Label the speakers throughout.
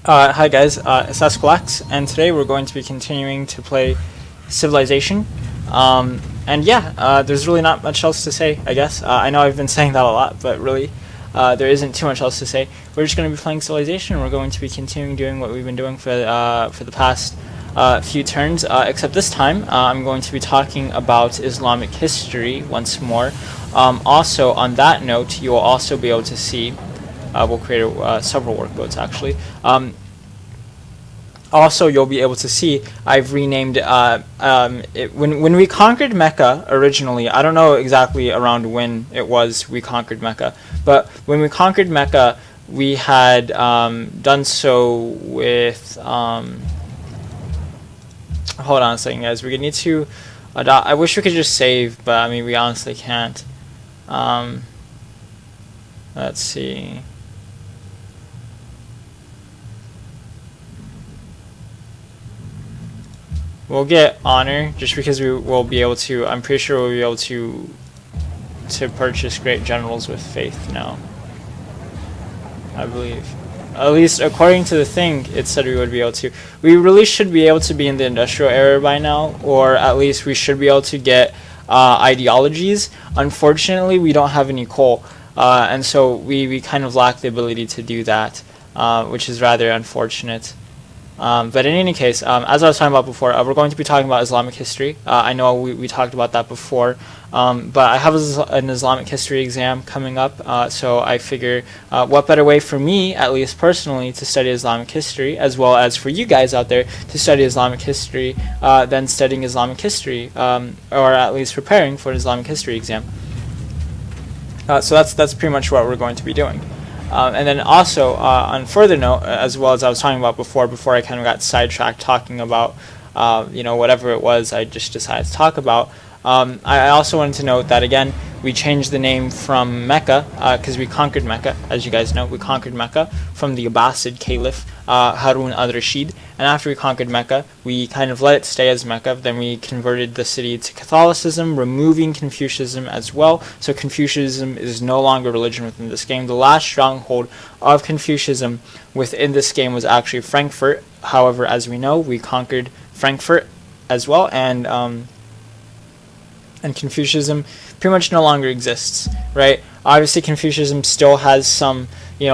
Speaker 1: Hi guys, it's Escalax, and today we're going to be continuing to play Civilization. And yeah, there's really not much else to say, I guess. I know I've been saying that a lot, but really, there isn't too much else to say. We're just going to be playing Civilization, and we're going to be continuing doing what we've been doing for the past few turns, except this time I'm going to be talking about Islamic history once more. Also, on that note, you will also be able to see we'll create several workboats actually. Also, you'll be able to see I've renamed when we conquered Mecca originally. I don't know exactly around when it was we conquered Mecca, but when we conquered Mecca, we had done so with. Hold on a second, guys. We need to adopt. I wish we could just save, but I mean we honestly can't. Let's see. We'll get honor just because we will be able to. I'm pretty sure we'll be able to purchase great generals with faith now. I believe, at least according to the thing, it said we would be able to. We really should be able to be in the industrial era by now, or at least we should be able to get ideologies. Unfortunately, we don't have any coal, and so we kind of lack the ability to do that, which is rather unfortunate. But in any case, as I was talking about before, we're going to be talking about Islamic history. I know we talked about that before, but I have an Islamic history exam coming up, so I figure what better way for me, at least personally, to study Islamic history, as well as for you guys out there to study Islamic history, than studying Islamic history, or at least preparing for an Islamic history exam. So that's pretty much what we're going to be doing. And then also, on further note, as well as I was talking about before I kind of got sidetracked talking about, whatever it was I just decided to talk about, I also wanted to note that, again, we changed the name from Mecca, because we conquered Mecca, as you guys know. We conquered Mecca from the Abbasid Caliph, Harun al-Rashid. And after we conquered Mecca, we kind of let it stay as Mecca. Then we converted the city to Catholicism, removing Confucianism as well. So Confucianism is no longer religion within this game. The last stronghold of Confucianism within this game was actually Frankfurt. However, as we know, we conquered Frankfurt as well, and Confucianism pretty much no longer exists, right? Obviously, Confucianism still has some,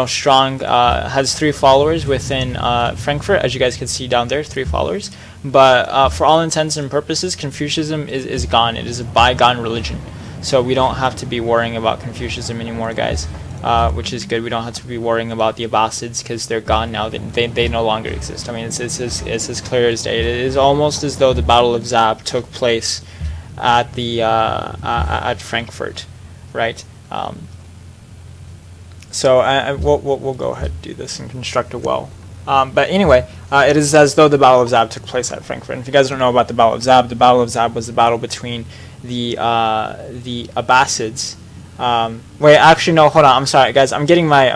Speaker 1: strong, has 3 followers within Frankfurt, as you guys can see down there, 3 followers. But for all intents and purposes, Confucianism is gone. It is a bygone religion. So we don't have to be worrying about Confucianism anymore, guys, which is good. We don't have to be worrying about the Abbasids because they're gone now. They no longer exist. I mean, it's as clear as day. It is almost as though the Battle of Zab took place at the at Frankfurt, right? So we'll go ahead and do this and construct a well. But anyway, it is as though the Battle of Zab took place at Frankfurt. And if you guys don't know about the Battle of Zab was the battle between the Abbasids. Wait, actually no, hold on. I'm sorry, guys. I'm getting my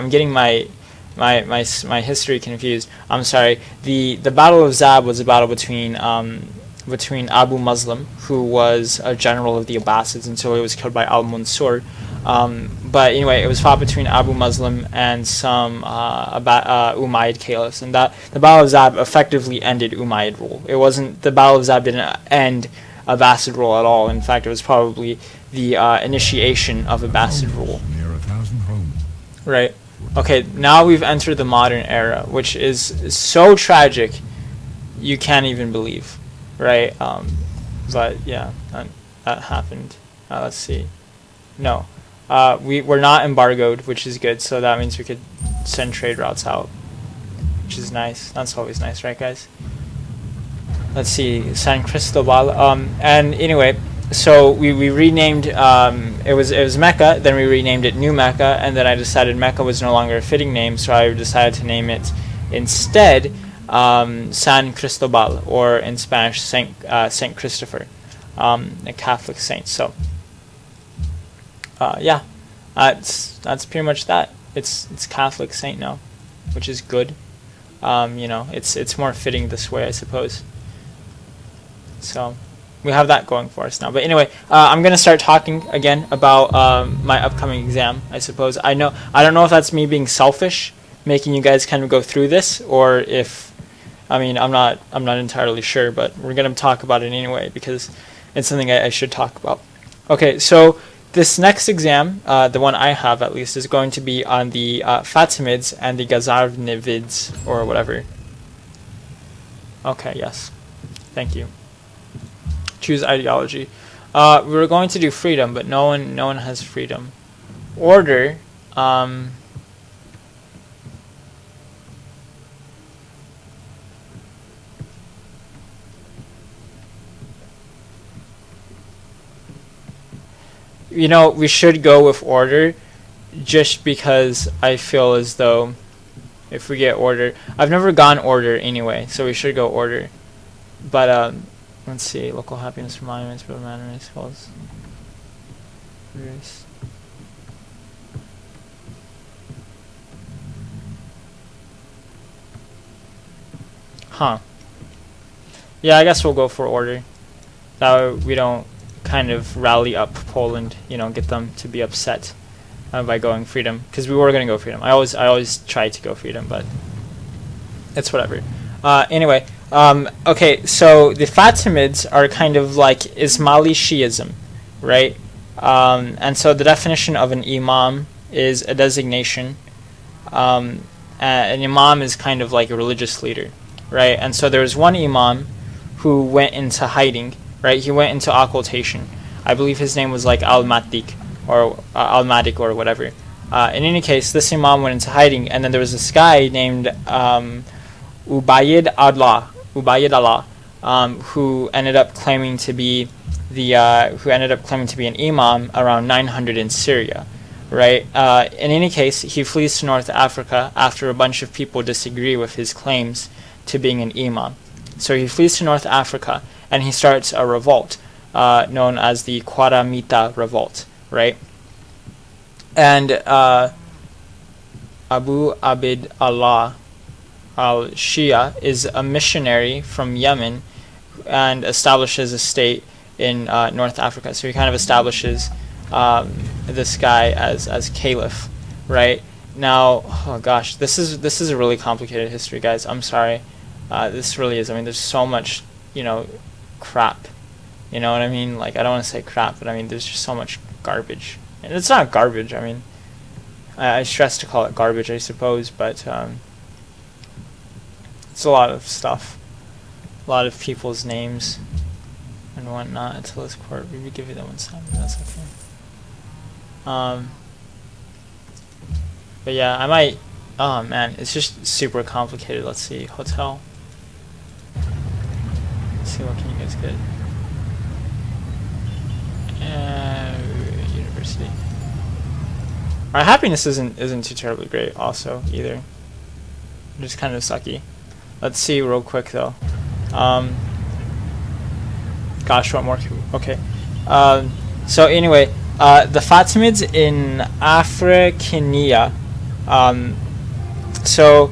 Speaker 1: history confused. I'm sorry. The Battle of Zab was a battle between Abu Muslim, who was a general of the Abbasids until he was killed by Al-Mansur. But anyway, it was fought between Abu Muslim and some Umayyad caliphs, and that the Battle of Zab effectively ended Umayyad rule. It wasn't the Battle of Zab didn't end Abbasid rule at all. In fact, it was probably the initiation of Abbasid rule.
Speaker 2: Near 1,000 homes.
Speaker 1: Right. Okay. Now we've entered the modern era, which is so tragic, you can't even believe. Right, but yeah, that happened. Let's see. No, we're not embargoed, which is good. So that means we could send trade routes out, which is nice. That's always nice, right, guys? Let's see, San Cristobal. And anyway, so we renamed. It was Mecca. Then we renamed it New Mecca, and then I decided Mecca was no longer a fitting name, so I decided to name it instead San Cristobal, or in Spanish Saint Christopher, a Catholic saint. So yeah, that's pretty much that. It's Catholic saint now, which is good. It's more fitting this way, I suppose. So we have that going for us now. But anyway, I'm gonna start talking again about my upcoming exam, I suppose. I don't know if that's me being selfish, making you guys kind of go through this, or if, I mean, I'm not entirely sure, but we're gonna talk about it anyway because it's something I should talk about. Okay, so this next exam, the one I have at least, is going to be on the Fatimids and the Ghazarvids, or whatever. Okay, yes. Thank you. Choose ideology. We were going to do freedom, but no one has freedom. Order. You know, we should go with order, just because I feel as though if we get order, I've never gone order anyway, so we should go order. But let's see, local happiness monuments, but manners, falls. Huh. Yeah, I guess we'll go for order. That way we don't kind of rally up Poland, you know, get them to be upset by going freedom, because we were going to go freedom. I always try to go freedom, but it's whatever. Anyway, okay, so the Fatimids are kind of like Ismaili Shiism, right? And so the definition of an imam is a designation. An imam is kind of like a religious leader, right? And so there was one imam who went into hiding, right? He went into occultation. I believe his name was like Al-Matik or Al-Madik or whatever. In any case, this imam went into hiding, and then there was this guy named Ubayd Allah, who ended up claiming to be an imam around 900 in Syria, right? In any case, he flees to North Africa after a bunch of people disagree with his claims to being an imam. So he flees to North Africa and he starts a revolt known as the Qaramita revolt, right? And Abu Abd Allah al-Shia is a missionary from Yemen and establishes a state in North Africa. So he kind of establishes this guy as caliph, right? Now, oh gosh, this is a really complicated history, guys. I'm sorry. This really is. I mean, there's so much, you know, crap. You know what I mean? Like, I don't want to say crap, but I mean, there's just so much garbage. And it's not garbage. I mean, I stress to call it garbage, I suppose, but it's a lot of stuff. A lot of people's names and whatnot. Until this court, we would give you that one time. That's okay. But yeah, I might. Oh man, it's just super complicated. Let's see, hotel. Let's see, what can you guys get? University. Our happiness isn't too terribly great, also either. Just kind of sucky. Let's see real quick though. Gosh, what more? Okay. So anyway, the Fatimids in Africania. So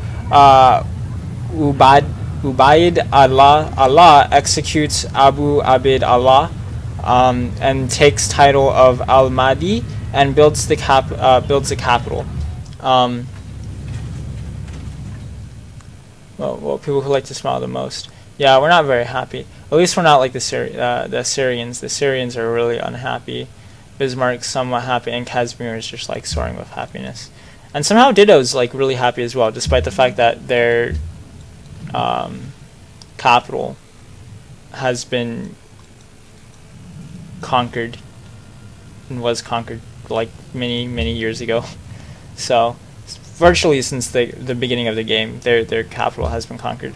Speaker 1: Ubayd Allah executes Abu Abd Allah and takes title of Al-Mahdi and builds the capital. Well, people who like to smile the most. Yeah, we're not very happy. At least we're not like the Syrians. The Syrians are really unhappy. Bismarck's somewhat happy, and Casimir is just like soaring with happiness. And somehow Ditto's like really happy as well, despite the fact that their capital has been conquered and was conquered like many years ago. So virtually since the beginning of the game, their capital has been conquered.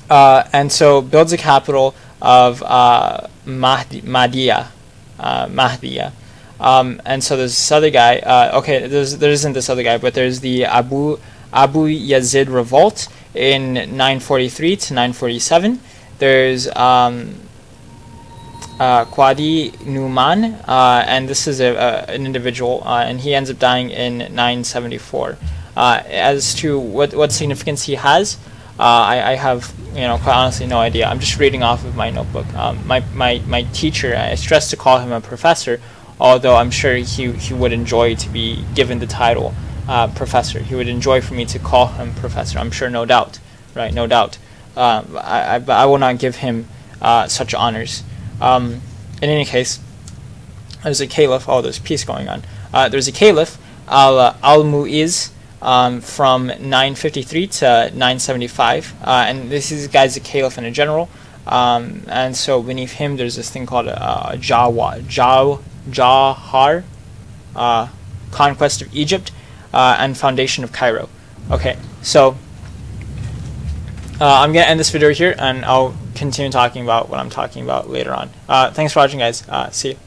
Speaker 1: And so builds a capital of Mahdiya. And so there's this other guy. Okay, there isn't this other guy, but there's the Abu Yazid revolt in 943 to 947. There's Qadi Numan, and this is an individual, and he ends up dying in 974. As to what significance he has, I have, quite honestly no idea. I'm just reading off of my notebook. My teacher, I stress to call him a professor, although I'm sure he would enjoy to be given the title professor. He would enjoy for me to call him professor. I'm sure, no doubt, right? No doubt. But I will not give him such honors. In any case, there's a caliph. Oh, there's peace going on. There's a caliph, Al-Mu'iz, from 953 to 975, and this is guy's a caliph and a general. And so beneath him, there's this thing called Jawhar, conquest of Egypt, and foundation of Cairo. Okay, so I'm going to end this video here, and I'll continue talking about what I'm talking about later on. Thanks for watching, guys. See you.